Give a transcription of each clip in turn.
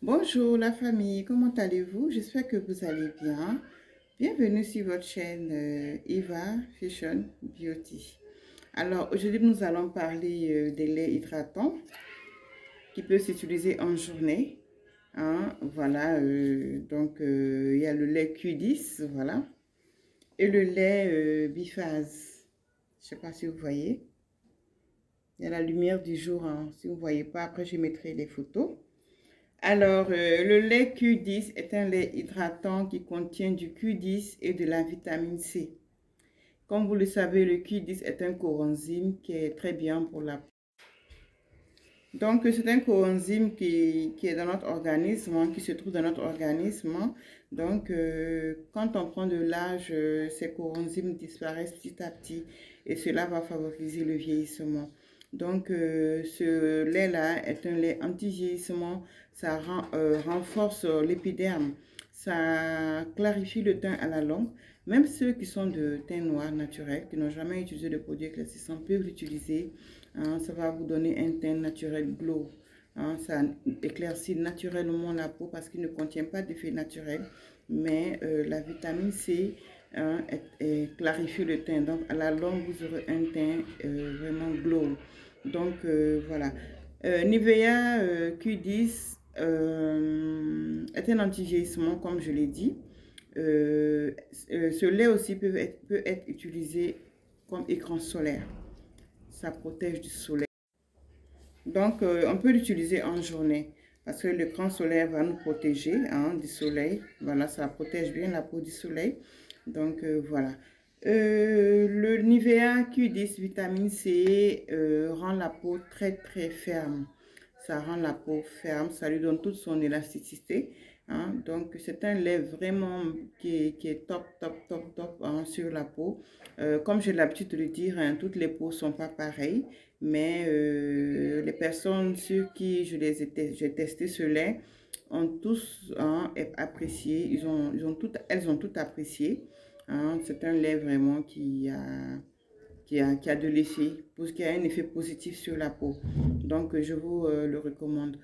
Bonjour la famille, comment allez-vous? J'espère que vous allez bien. Bienvenue sur votre chaîne Eva Fashion Beauty. Alors aujourd'hui nous allons parler des laits hydratants qui peuvent s'utiliser en journée. Hein, voilà, il y a le lait Q10, voilà, et le lait biphase. Je ne sais pas si vous voyez. Il y a la lumière du jour, hein. Si vous ne voyez pas, après je mettrai les photos. Alors, le lait Q10 est un lait hydratant qui contient du Q10 et de la vitamine C. Comme vous le savez, le Q10 est un coenzyme qui est très bien pour la peau. Donc, c'est un coenzyme qui est dans notre organisme, hein, qui se trouve dans notre organisme. Donc, quand on prend de l'âge, ces coenzymes disparaissent petit à petit et cela va favoriser le vieillissement. Donc, ce lait-là est un lait anti-vieillissement. Ça renforce l'épiderme. Ça clarifie le teint à la longue. Même ceux qui sont de teint noir naturel, qui n'ont jamais utilisé de produits éclaircissants, peuvent l'utiliser. Hein, ça va vous donner un teint naturel glow. Hein, ça éclaircit naturellement la peau parce qu'il ne contient pas d'effet naturel. Mais la vitamine C hein, clarifie le teint. Donc, à la longue, vous aurez un teint vraiment glow. Donc, voilà. Nivea Q10 est un anti-vieillissement, comme je l'ai dit. Ce lait aussi peut être utilisé comme écran solaire. Ça protège du soleil. Donc, on peut l'utiliser en journée parce que l'écran solaire va nous protéger hein, du soleil. Voilà, ça protège bien la peau du soleil. Donc, voilà. Le Nivea Q10 vitamine C rend la peau très, très ferme. Ça rend la peau ferme, ça lui donne toute son élasticité. Hein. Donc, c'est un lait vraiment qui est top, top, top, top hein, sur la peau. Comme j'ai l'habitude de le dire, hein, toutes les peaux ne sont pas pareilles. Mais les personnes sur qui j'ai testé ce lait ont tous hein, apprécié. Elles ont toutes apprécié. Hein. C'est un lait vraiment qui a de l'effet, qui a un effet positif sur la peau. Donc, je vous le recommande.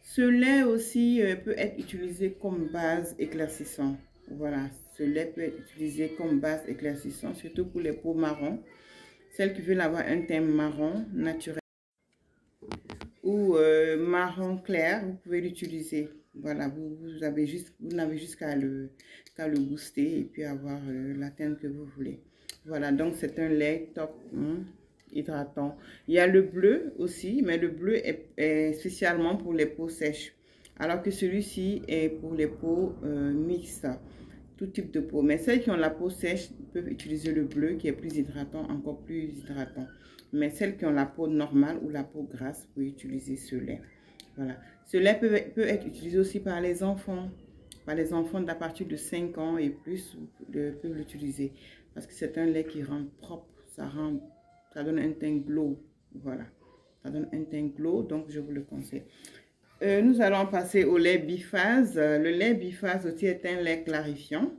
Ce lait aussi peut être utilisé comme base éclaircissant. Voilà, ce lait peut être utilisé comme base éclaircissant, surtout pour les peaux marron. Celles qui veulent avoir un teint marron naturel ou marron clair, vous pouvez l'utiliser. Voilà, vous n'avez juste qu'à le booster et puis avoir la teinte que vous voulez. Voilà, donc c'est un lait top hein, hydratant. Il y a le bleu aussi, mais le bleu est spécialement pour les peaux sèches. Alors que celui-ci est pour les peaux mixtes, tout type de peau. Mais celles qui ont la peau sèche peuvent utiliser le bleu qui est plus hydratant, encore plus hydratant. Mais celles qui ont la peau normale ou la peau grasse, vous pouvez utiliser ce lait. Voilà. Ce lait peut être utilisé aussi par les enfants. Par les enfants d'à partir de 5 ans et plus peuvent l'utiliser. Parce que c'est un lait qui rend propre. Ça donne un teint glow. Voilà. Ça donne un teint glow, donc je vous le conseille. Nous allons passer au lait biphase. Le lait biphase aussi est un lait clarifiant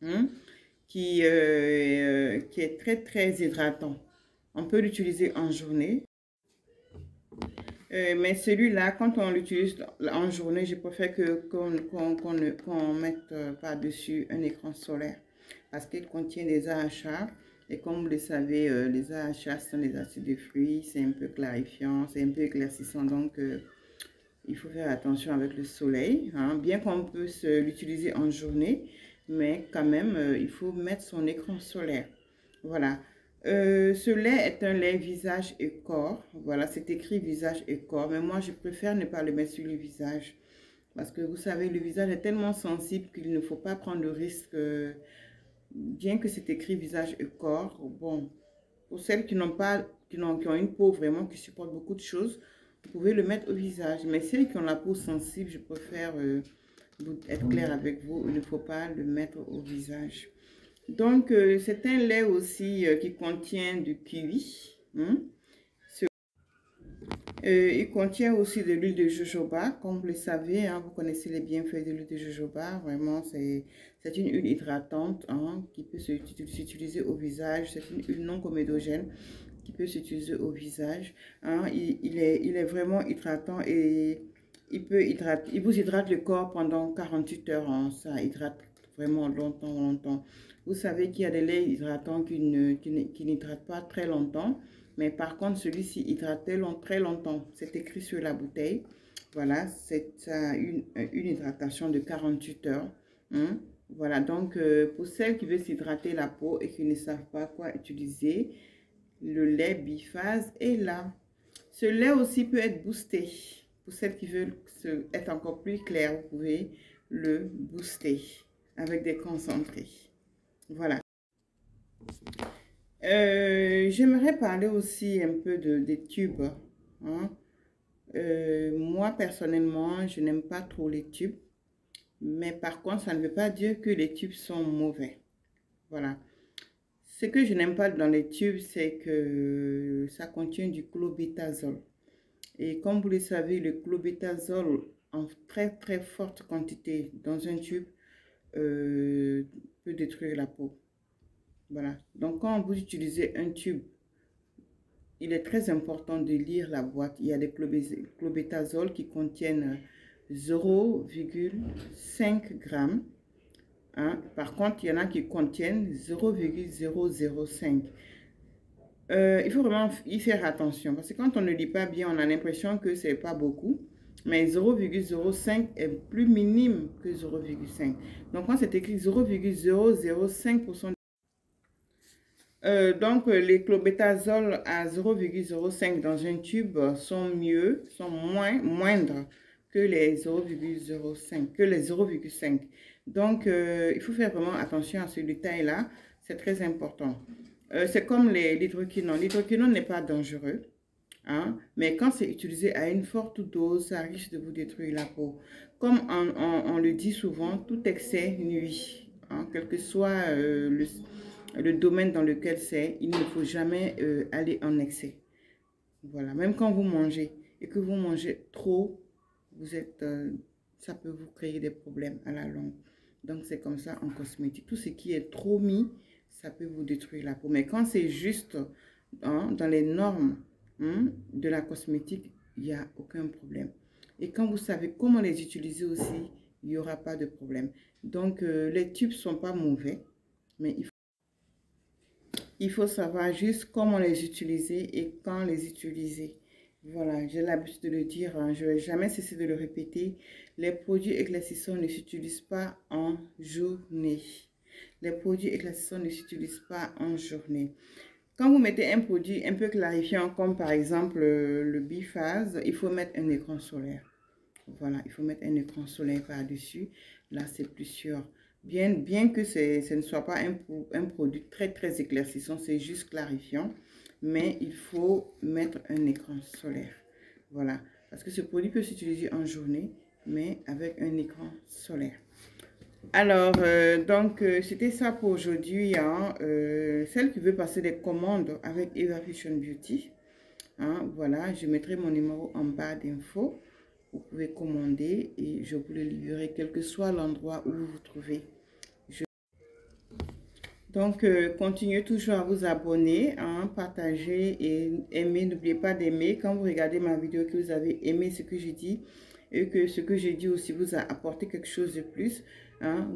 hein, qui est très, très hydratant. On peut l'utiliser en journée. Mais celui-là, quand on l'utilise en journée, je préfère qu'on mette par-dessus un écran solaire parce qu'il contient des AHA. Et comme vous le savez, les AHA sont des acides de fruits, c'est un peu clarifiant, c'est un peu éclaircissant. Donc, il faut faire attention avec le soleil. Hein. Bien qu'on peut l'utiliser en journée, mais quand même, il faut mettre son écran solaire. Voilà. Ce lait est un lait visage et corps. Voilà, c'est écrit visage et corps. Mais moi, je préfère ne pas le mettre sur le visage. Parce que vous savez, le visage est tellement sensible qu'il ne faut pas prendre le risque. Bien que c'est écrit visage et corps, bon, pour celles qui n'ont pas, qui ont une peau vraiment qui supporte beaucoup de choses, vous pouvez le mettre au visage. Mais celles qui ont la peau sensible, je préfère être claire avec vous. Il ne faut pas le mettre au visage. Donc, c'est un lait aussi qui contient du kiwi. Hein. Il contient aussi de l'huile de jojoba. Comme vous le savez, hein, vous connaissez les bienfaits de l'huile de jojoba. Vraiment, c'est une huile hydratante hein, qui peut s'utiliser au visage. C'est une huile non comédogène qui peut s'utiliser au visage. Hein. Il est vraiment hydratant et il vous hydrate le corps pendant 48 heures. Hein. Ça hydrate vraiment longtemps, longtemps. Vous savez qu'il y a des laits hydratants qui n'hydratent pas très longtemps. Mais par contre, celui-ci hydrate très longtemps. C'est écrit sur la bouteille. Voilà, c'est une hydratation de 48 heures. Hein. Voilà, donc pour celles qui veulent s'hydrater la peau et qui ne savent pas quoi utiliser, le lait biphase est là. Ce lait aussi peut être boosté. Pour celles qui veulent être encore plus claires, vous pouvez le booster avec des concentrés. Voilà. J'aimerais parler aussi un peu des tubes. Hein. Moi, personnellement, je n'aime pas trop les tubes. Mais par contre, ça ne veut pas dire que les tubes sont mauvais. Voilà. Ce que je n'aime pas dans les tubes, c'est que ça contient du clobétasol. Et comme vous le savez, le clobétasol en très très forte quantité dans un tube peut détruire la peau. Voilà. Donc quand vous utilisez un tube, il est très important de lire la boîte. Il y a des clobétasol qui contiennent 0,5 grammes. Hein. Par contre, il y en a qui contiennent 0,005. Il faut vraiment y faire attention parce que quand on ne lit pas bien, on a l'impression que c'est pas beaucoup. Mais 0,05 est plus minime que 0,5. Donc, quand c'est écrit 0,005%, donc les clobétasol à 0,05 dans un tube sont moindres que les 0,05, que les 0,5. Donc, il faut faire vraiment attention à ce détail-là. C'est très important. C'est comme l'hydroquinone. L'hydroquinone n'est pas dangereux. Hein, mais quand c'est utilisé à une forte dose, ça risque de vous détruire la peau. Comme on le dit souvent, tout excès nuit. Hein, quel que soit le domaine dans lequel c'est, il ne faut jamais aller en excès. Voilà, même quand vous mangez et que vous mangez trop, ça peut vous créer des problèmes à la longue. Donc, c'est comme ça en cosmétique. Tout ce qui est trop mis, ça peut vous détruire la peau. Mais quand c'est juste hein, dans les normes de la cosmétique, il n'y a aucun problème. Et quand vous savez comment les utiliser aussi, il n'y aura pas de problème. Donc, les tubes ne sont pas mauvais, mais il faut savoir juste comment les utiliser et quand les utiliser. Voilà, j'ai l'habitude de le dire, hein, je ne vais jamais cesser de le répéter. Les produits éclaircissants ne s'utilisent pas en journée. Les produits éclaircissants ne s'utilisent pas en journée. Quand vous mettez un produit un peu clarifiant, comme par exemple le biphase, il faut mettre un écran solaire. Voilà, il faut mettre un écran solaire par-dessus. Là, c'est plus sûr. Bien que ce ne soit pas un produit très, très éclaircissant, c'est juste clarifiant. Mais il faut mettre un écran solaire. Voilà, parce que ce produit peut s'utiliser en journée, mais avec un écran solaire. Alors, c'était ça pour aujourd'hui. Hein. Celle qui veut passer des commandes avec Eva Fashion Beauty, hein, voilà, je mettrai mon numéro en bas d'infos. Vous pouvez commander et je vous le livrerai quel que soit l'endroit où vous vous trouvez. Donc, continuez toujours à vous abonner, hein, partager et aimer. N'oubliez pas d'aimer. Quand vous regardez ma vidéo, que vous avez aimé ce que j'ai dit et que ce que j'ai dit aussi vous a apporté quelque chose de plus, hein,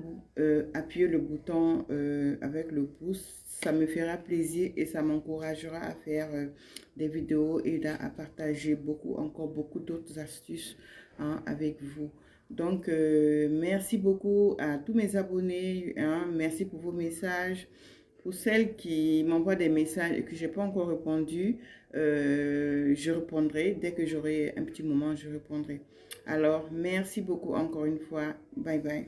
appuyez le bouton avec le pouce. Ça me fera plaisir et ça m'encouragera à faire des vidéos et à partager encore beaucoup d'autres astuces hein, avec vous. Donc, merci beaucoup à tous mes abonnés. Hein, merci pour vos messages. Pour celles qui m'envoient des messages et que je n'ai pas encore répondu, je répondrai. Dès que j'aurai un petit moment, je répondrai. Alors, merci beaucoup encore une fois. Bye bye.